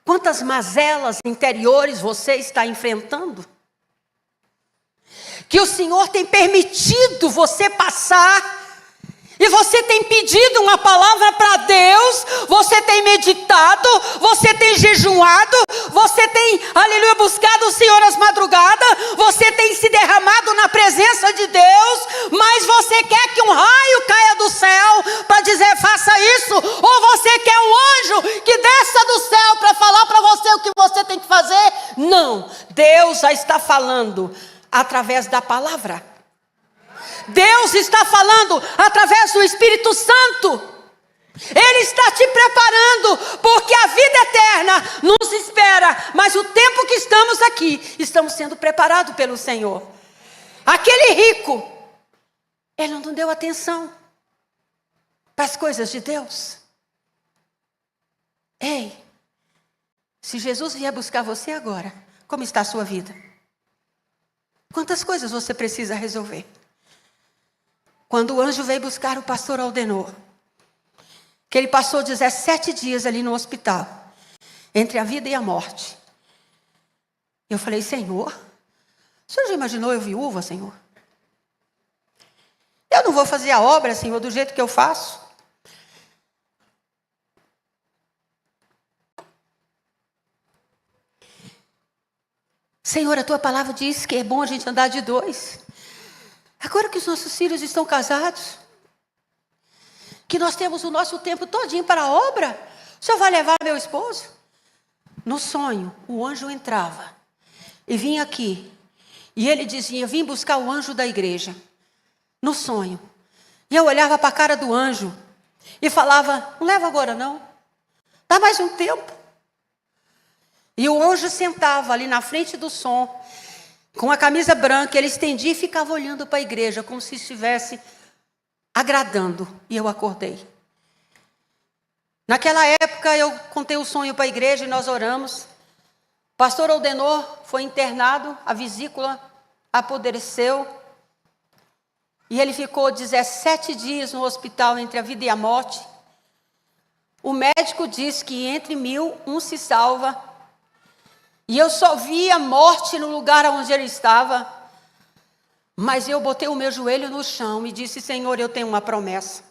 Quantas mazelas interiores você está enfrentando? Que o Senhor tem permitido você passar. E você tem pedido uma palavra para Deus. Você tem meditado. Você tem jejuado. Você tem, aleluia, buscado o Senhor às madrugadas. Você tem se derramado na presença de Deus. Mas você quer que um raio caia do céu para dizer faça isso? Ou você quer um anjo que desça do céu para falar para você o que você tem que fazer? Não, Deus já está falando através da palavra. Deus está falando através do Espírito Santo. Ele está te preparando, porque a vida eterna nos espera. Mas o tempo que estamos aqui, estamos sendo preparados pelo Senhor. Aquele rico, ele não deu atenção para as coisas de Deus. Ei, se Jesus vier buscar você agora, como está a sua vida? Quantas coisas você precisa resolver? Quando o anjo veio buscar o pastor Aldenor, que ele passou 17 dias ali no hospital, entre a vida e a morte. Eu falei, Senhor, o Senhor já imaginou eu viúva, Senhor? Eu não vou fazer a obra, Senhor, do jeito que eu faço. Senhor, a tua palavra diz que é bom a gente andar de dois. Agora que os nossos filhos estão casados, que nós temos o nosso tempo todinho para a obra, o Senhor vai levar meu esposo? No sonho, o anjo entrava e vinha aqui. E ele dizia, vim buscar o anjo da igreja. No sonho. E eu olhava para a cara do anjo e falava, não leva agora não. Dá mais um tempo. E o anjo sentava ali na frente do som, com a camisa branca, ele estendia e ficava olhando para a igreja, como se estivesse agradando. E eu acordei. Naquela época eu contei o sonho para a igreja e nós oramos. O pastor Aldenor foi internado, a vesícula apodreceu. E ele ficou 17 dias no hospital entre a vida e a morte. O médico diz que entre 1000, um se salva. E eu só vi a morte no lugar onde ele estava. Mas eu botei o meu joelho no chão e disse, Senhor, eu tenho uma promessa.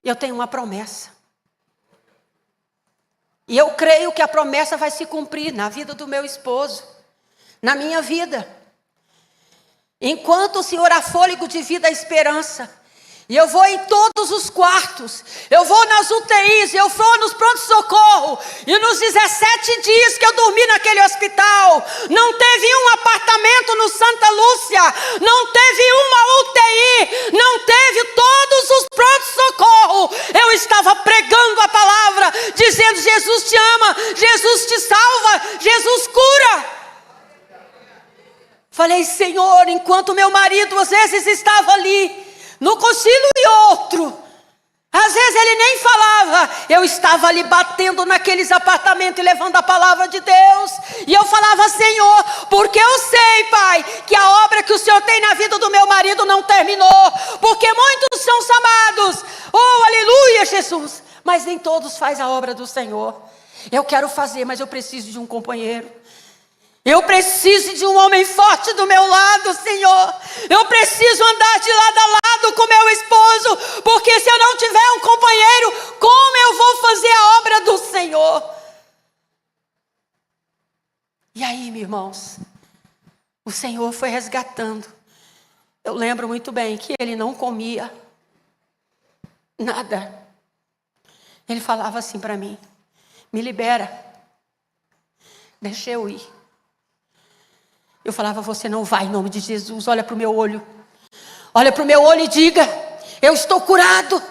Eu tenho uma promessa. E eu creio que a promessa vai se cumprir na vida do meu esposo, na minha vida. Enquanto o Senhor há fôlego de vida, a esperança. E eu vou em todos os quartos, eu vou nas UTIs, eu vou nos pronto-socorro. E nos 17 dias que eu dormi naquele hospital, não teve um apartamento no Santa Lúcia, não teve uma UTI, não teve todos os pronto-socorro. Eu estava pregando a palavra, dizendo, Jesus te ama, Jesus te salva, Jesus cura. Falei, Senhor, enquanto meu marido às vezes estava ali, no concílio e outro, às vezes ele nem falava, eu estava ali batendo naqueles apartamentos e levando a palavra de Deus, e eu falava, Senhor, porque eu sei, Pai, que a obra que o Senhor tem na vida do meu marido não terminou, porque muitos são chamados, oh aleluia Jesus, mas nem todos fazem a obra do Senhor. Eu quero fazer, mas eu preciso de um companheiro. Eu preciso de um homem forte do meu lado, Senhor. Eu preciso andar de lado a lado com meu esposo, porque se eu não tiver um companheiro, como eu vou fazer a obra do Senhor? E aí, meus irmãos, o Senhor foi resgatando. Eu lembro muito bem que ele não comia nada. Ele falava assim para mim, me libera, deixa eu ir. Eu falava, você não vai em nome de Jesus, olha para o meu olho. Olha para o meu olho e diga, eu estou curado.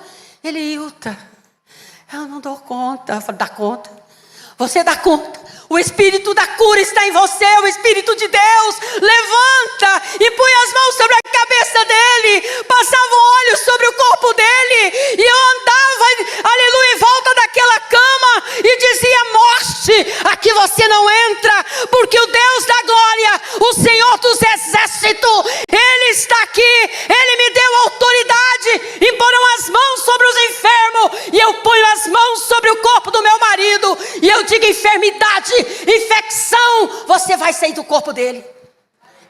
Ele, Ilta, eu não dou conta. Eu falei, dá conta. Você dá conta. O Espírito da cura está em você, o Espírito de Deus. Levanta e põe as mãos sobre a cabeça dele. Passava o óleo sobre o corpo dele. E eu andava, aleluia, em volta daquela cama e dizia, morte, aqui você não entra, porque o Deus da glória, o Senhor dos exércitos, Ele está aqui. Ele me deu autoridade. Imporão as mãos sobre os enfermos. E eu ponho as mãos sobre o corpo do meu marido. E eu digo, enfermidade, infecção, você vai sair do corpo dele.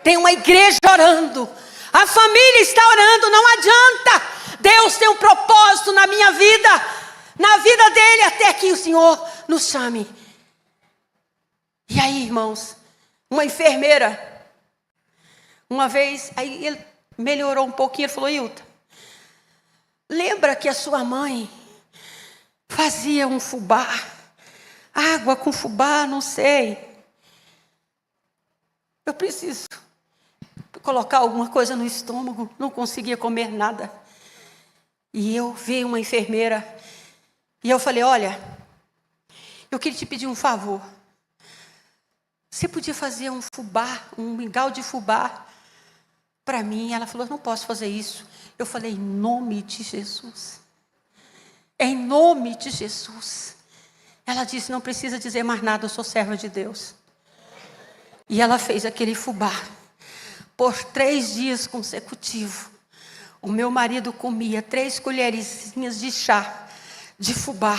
Tem uma igreja orando, a família está orando, não adianta. Deus tem um propósito na minha vida, na vida dele, até que o Senhor nos chame. E aí, irmãos, uma enfermeira, uma vez, aí ele melhorou um pouquinho, ele falou, Ilta, lembra que a sua mãe fazia um fubá Água com fubá, não sei. Eu preciso colocar alguma coisa no estômago, não conseguia comer nada. E eu vi uma enfermeira, e eu falei, olha, eu queria te pedir um favor. Você podia fazer um fubá, um mingau de fubá para mim? Ela falou, não posso fazer isso. Eu falei, em nome de Jesus. Em nome de Jesus. Ela disse, não precisa dizer mais nada, eu sou serva de Deus. E ela fez aquele fubá. Por 3 dias consecutivos, o meu marido comia 3 colherzinhas de chá de fubá.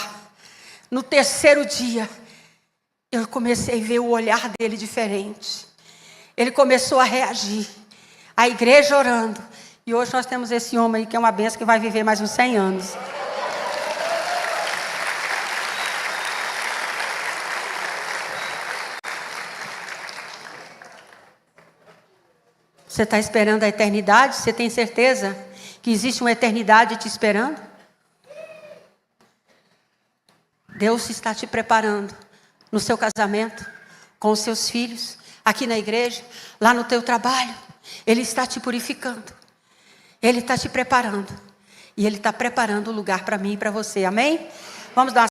No 3º dia, eu comecei a ver o olhar dele diferente. Ele começou a reagir. A igreja orando. E hoje nós temos esse homem aí que é uma benção, que vai viver mais uns 100 anos. Você está esperando a eternidade? Você tem certeza que existe uma eternidade te esperando? Deus está te preparando no seu casamento, com os seus filhos, aqui na igreja, lá no teu trabalho. Ele está te purificando. Ele está te preparando. E Ele está preparando o lugar para mim e para você. Amém? Vamos dar uma